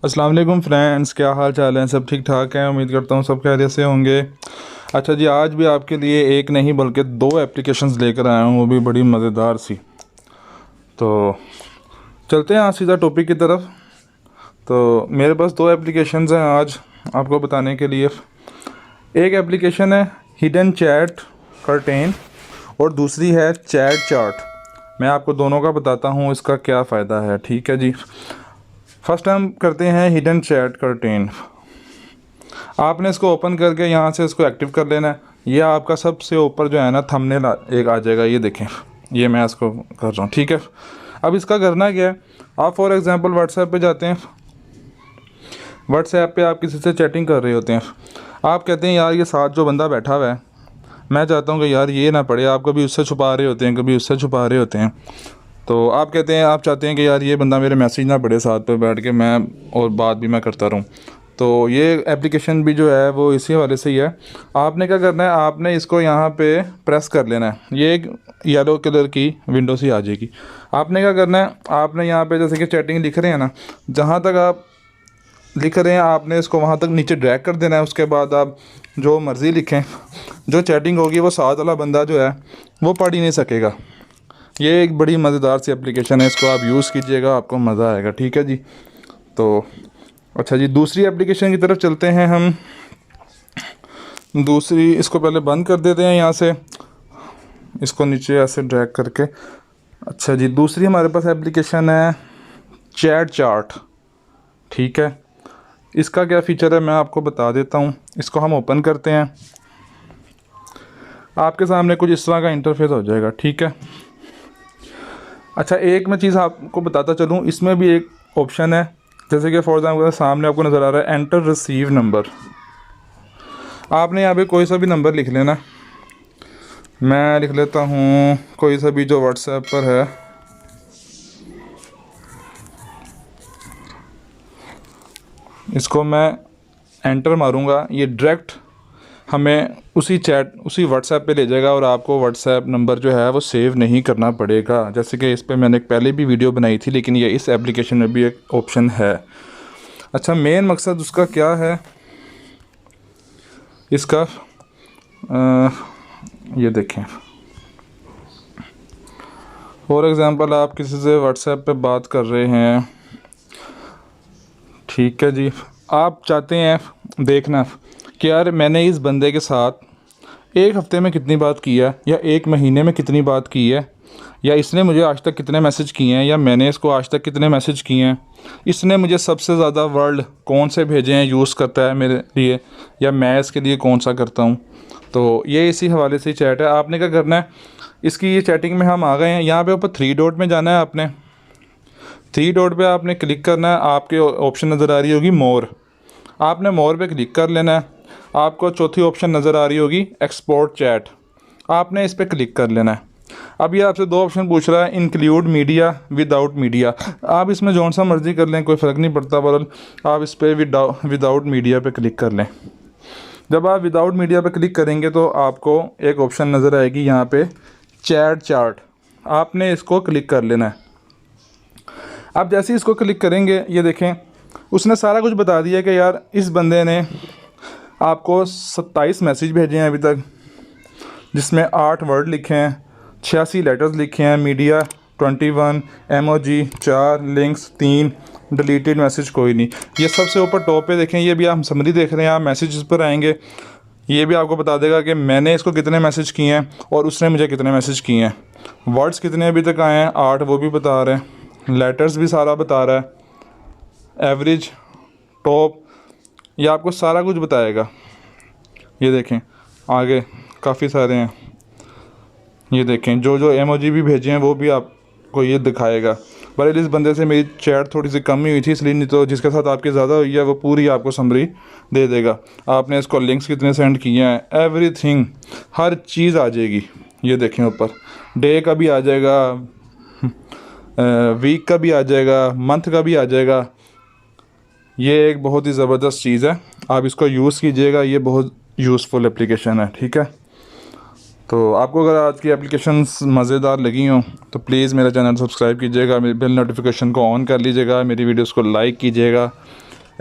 अस्सलाम वालेकुम फ्रेंड्स, क्या हाल चाल है? सब ठीक ठाक हैं? उम्मीद करता हूँ सब खैरियत से होंगे। अच्छा जी, आज भी आपके लिए एक नहीं बल्कि दो एप्लीकेशंस लेकर आया हूँ, वो भी बड़ी मज़ेदार सी। तो चलते हैं आज सीधा टॉपिक की तरफ। तो मेरे पास दो एप्लीकेशंस हैं आज आपको बताने के लिए। एक एप्लीकेशन है हिडन चैट कर्टेन और दूसरी है चैट चार्ट। मैं आपको दोनों का बताता हूँ इसका क्या फ़ायदा है, ठीक है जी। फर्स्ट हम करते हैं हिडन चैट कर्टेन। आपने इसको ओपन करके यहाँ से इसको एक्टिव कर लेना है। ये आपका सबसे ऊपर जो है ना थंबनेल एक आ जाएगा, ये देखें, ये मैं इसको कर रहा हूँ, ठीक है। अब इसका करना क्या है, आप फॉर एग्ज़ाम्पल व्हाट्सएप पे जाते हैं। व्हाट्सएप पे आप किसी से चैटिंग कर रहे होते हैं, आप कहते हैं यार ये साथ जो बंदा बैठा हुआ है, मैं चाहता हूँ कि यार ये ना पढ़े। आप कभी उससे छुपा रहे होते हैं, कभी उससे छुपा रहे होते हैं। तो आप कहते हैं, आप चाहते हैं कि यार ये बंदा मेरे मैसेज ना पढ़े साथ पे बैठ के, मैं और बात भी मैं करता रहूँ। तो ये एप्लीकेशन भी जो है वो इसी वाले से ही है। आपने क्या करना है, आपने इसको यहाँ पे प्रेस कर लेना है। ये एक येलो कलर की विंडो सी आ जाएगी। आपने क्या करना है, आपने यहाँ पे जैसे कि चैटिंग लिख रहे हैं ना, जहाँ तक आप लिख रहे हैं आपने इसको वहाँ तक नीचे ड्रैग कर देना है। उसके बाद आप जो मर्ज़ी लिखें, जो चैटिंग होगी वो साथ वाला बंदा जो है वो पढ़ ही नहीं सकेगा। ये एक बड़ी मज़ेदार सी एप्लीकेशन है, इसको आप यूज़ कीजिएगा, आपको मज़ा आएगा, ठीक है जी। तो अच्छा जी, दूसरी एप्लीकेशन की तरफ चलते हैं हम। दूसरी, इसको पहले बंद कर देते हैं यहाँ से, इसको नीचे ऐसे ड्रैग करके। अच्छा जी, दूसरी हमारे पास एप्लीकेशन है चैट चार्ट, ठीक है। इसका क्या फ़ीचर है मैं आपको बता देता हूँ। इसको हम ओपन करते हैं, आपके सामने कुछ इस तरह का इंटरफेस हो जाएगा, ठीक है। अच्छा, एक मैं चीज़ आपको बताता चलूँ, इसमें भी एक ऑप्शन है, जैसे कि फॉर एग्जाम्पल सामने आपको नज़र आ रहा है एंटर रिसीव नंबर। आपने यहाँ पे कोई सा भी नंबर लिख लेना। मैं लिख लेता हूँ कोई सा भी जो व्हाट्सएप पर है। इसको मैं एंटर मारूँगा, ये डायरेक्ट हमें उसी व्हाट्सएप पे ले जाएगा और आपको व्हाट्सएप नंबर जो है वो सेव नहीं करना पड़ेगा। जैसे कि इस पे मैंने एक पहले भी वीडियो बनाई थी, लेकिन ये इस एप्लीकेशन में भी एक ऑप्शन है। अच्छा, मेन मकसद उसका क्या है इसका, ये देखें, फॉर एग्ज़ाम्पल आप किसी से व्हाट्सएप पे बात कर रहे हैं, ठीक है जी। आप चाहते हैं देखना कि यार मैंने इस बंदे के साथ एक हफ़्ते में कितनी बात की है, या एक महीने में कितनी बात की है, या इसने मुझे आज तक कितने मैसेज किए हैं, या मैंने इसको आज तक कितने मैसेज किए हैं, इसने मुझे सबसे ज़्यादा वर्ड कौन से भेजे हैं, यूज़ करता है मेरे लिए, या मैं इसके लिए कौन सा करता हूँ। तो ये इसी हवाले से चैट है। आपने क्या करना है, इसकी ये चैटिंग में हम आ गए हैं, यहाँ पे ऊपर थ्री डॉट में जाना है। आपने थ्री डॉट पे आपने क्लिक करना है, आपके ऑप्शन नज़र आ रही होगी मोर, आपने मोर पे क्लिक कर लेना है। आपको चौथी ऑप्शन नज़र आ रही होगी एक्सपोर्ट चैट, आपने इस पर क्लिक कर लेना है। अब ये आपसे दो ऑप्शन पूछ रहा है, इंक्लूड मीडिया, विदाउट मीडिया। आप इसमें जौन सा मर्ज़ी कर लें, कोई फ़र्क नहीं पड़ता, बरल आप इस पर विदाउट मीडिया पे क्लिक कर लें। जब आप विदाउट मीडिया पे क्लिक करेंगे तो आपको एक ऑप्शन नज़र आएगी यहाँ पे चैट चार्ट, आपने इसको क्लिक कर लेना है। आप जैसे ही इसको क्लिक करेंगे, ये देखें उसने सारा कुछ बता दिया कि यार इस बंदे ने आपको 27 मैसेज भेजे हैं अभी तक, जिसमें 8 वर्ड लिखे हैं, 86 लेटर्स लिखे हैं, media 21, MOG 4, links 3, deleted message कोई नहीं। ये सबसे ऊपर टॉप पे देखें, ये भी आप समरी देख रहे हैं। आप मैसेज पर आएंगे, ये भी आपको बता देगा कि मैंने इसको कितने मैसेज किए हैं और उसने मुझे कितने मैसेज किए हैं। वर्ड्स कितने अभी तक आए हैं, 8, वो भी बता रहे हैं। लेटर्स भी सारा बता रहा है, एवरेज, टॉप, ये आपको सारा कुछ बताएगा। ये देखें आगे काफ़ी सारे हैं, ये देखें जो जो इमोजी भी भेजे हैं वो भी आपको ये दिखाएगा। पर इस बंदे से मेरी चैट थोड़ी सी कम ही हुई थी, इसलिए, नहीं तो जिसके साथ आपकी ज़्यादा हुई है वो पूरी आपको समरी दे देगा। आपने इसको लिंक्स कितने सेंड किए हैं, एवरीथिंग, हर चीज़ आ जाएगी। ये देखें ऊपर डे का भी आ जाएगा, वीक का भी आ जाएगा, मंथ का भी आ जाएगा। ये एक बहुत ही ज़बरदस्त चीज़ है, आप इसको यूज़ कीजिएगा, ये बहुत यूज़फुल एप्लीकेशन है, ठीक है। तो आपको अगर आज की एप्लीकेशंस मज़ेदार लगी हों तो प्लीज़ मेरा चैनल सब्सक्राइब कीजिएगा, मेरी बेल नोटिफिकेशन को ऑन कर लीजिएगा, मेरी वीडियोस को लाइक कीजिएगा।